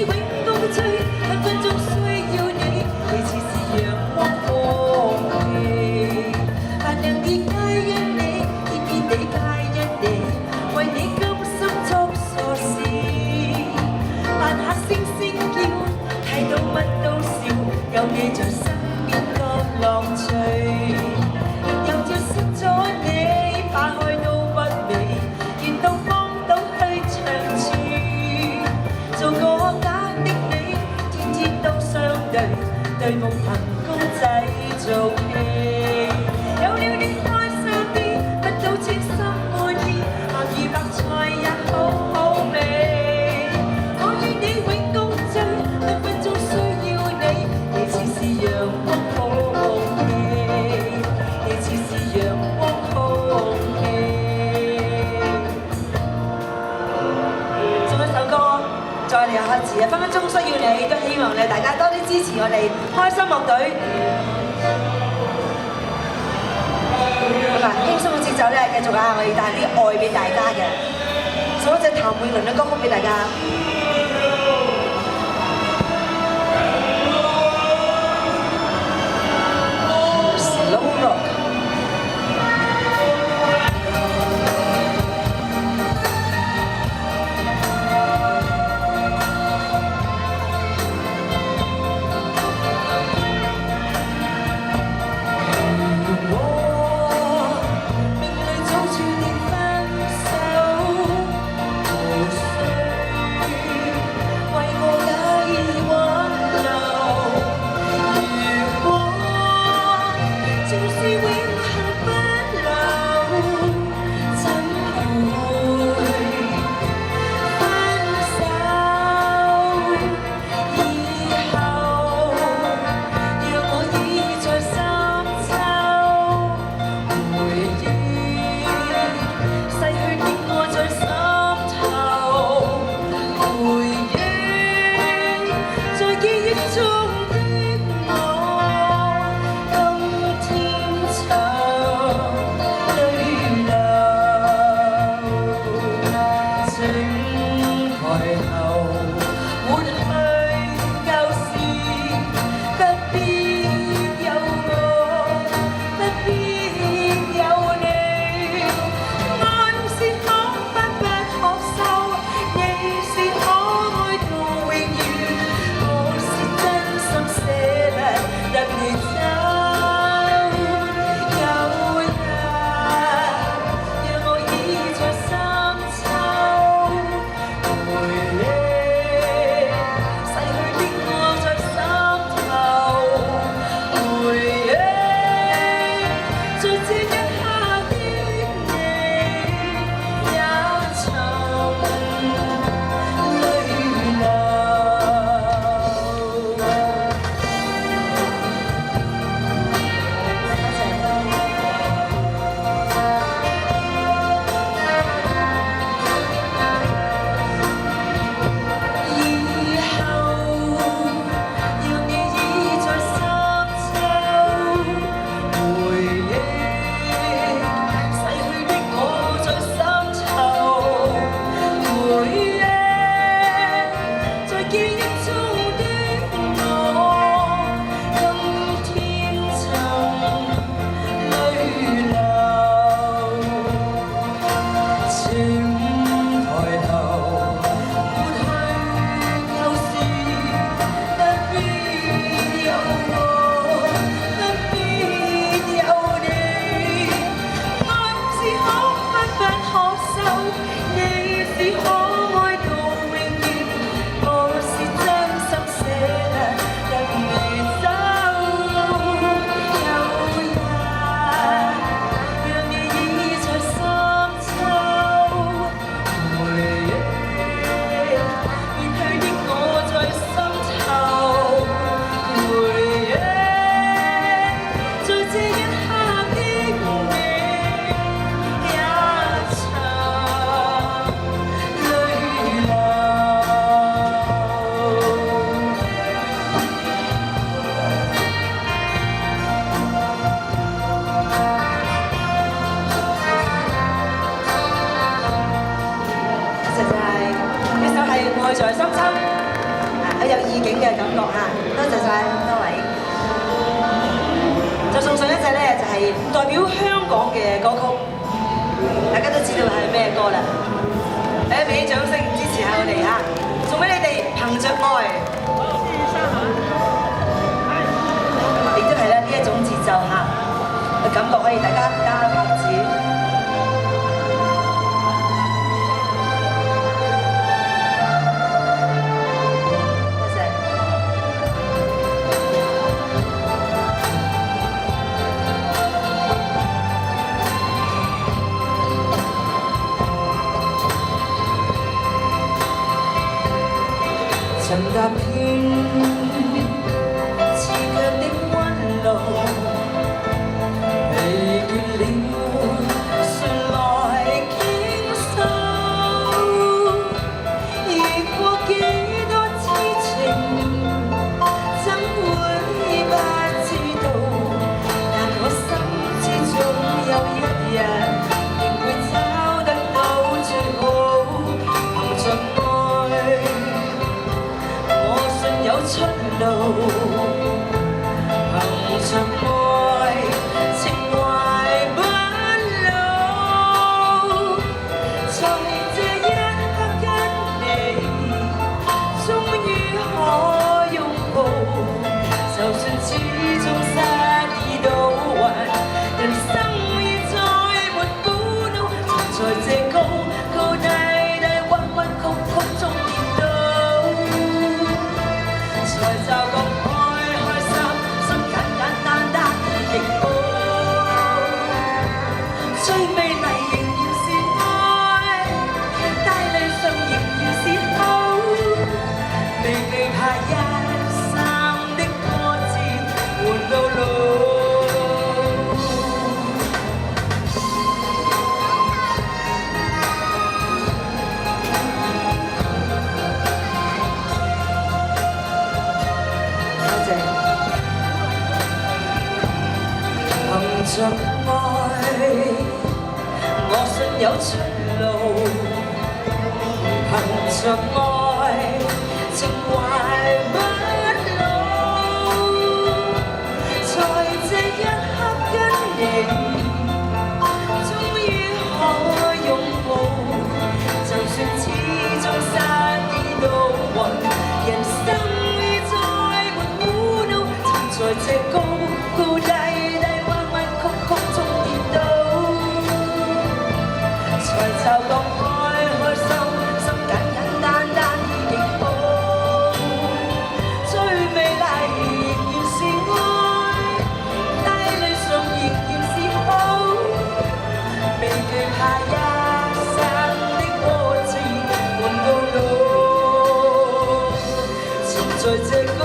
永共聚，分分鐘需要你，你似是陽光空氣。凡人亦皆因你，天天地皆因你，為你甘心作傻事。扮下聲聲叫，睇到乜都笑，有你在身邊多樂趣。又照熄咗你，化開都不美，願到荒島去長住。做個假的你，天天都相對，對木憑公仔做戲。有了你開心啲，乜都稱心滿意，鹹魚白菜也好好味。我與你永共聚，分分鐘需要你，你似是陽光空氣，你似是陽光空氣。仲有一首歌，再嚟開始啊！分分鐘需要你，都希望咧大家多啲支持我哋開心樂隊。咁啊，輕鬆嘅節奏咧，繼續啊！我哋帶啲愛俾大家嘅，送一隻譚詠麟嘅歌曲俾大家。Slow rock。有意境嘅感覺嚇。多謝晒多位。就送上一隻咧，就係代表香港嘅歌曲，大家都知道係咩歌啦。誒，俾啲掌聲支持下我哋嚇，送俾你哋憑着愛。亦都係咧呢一種節奏嚇，嘅感覺可以大家加拍子。曾踏遍刺腳的溫路，疲倦了，誰來傾訴？遇過幾多痴情，怎會不知道？但我心知總有一日，定會找得到最好，憑着愛。有出路，憑着愛，情懷不老。在這一刻跟你，終於可擁抱。就算始終失意倒運，人生已再沒苦惱。在這高高低低、彎彎曲曲中跌倒。才就咁開心，心簡簡單單已極好。最美麗仍然是愛，帶淚上仍然是好。未懼怕一生的波折換到老。憑着愛，我信有出路。憑着愛，情懷不老。在這一刻跟你，終於可擁抱。就算始終失意倒運，人生已再沒苦惱。曾在這高高低。才就咁開心，心簡簡單單已極好。最美麗仍然是愛，帶淚上仍然是好。未懼怕一生的波折換到老。曾在這高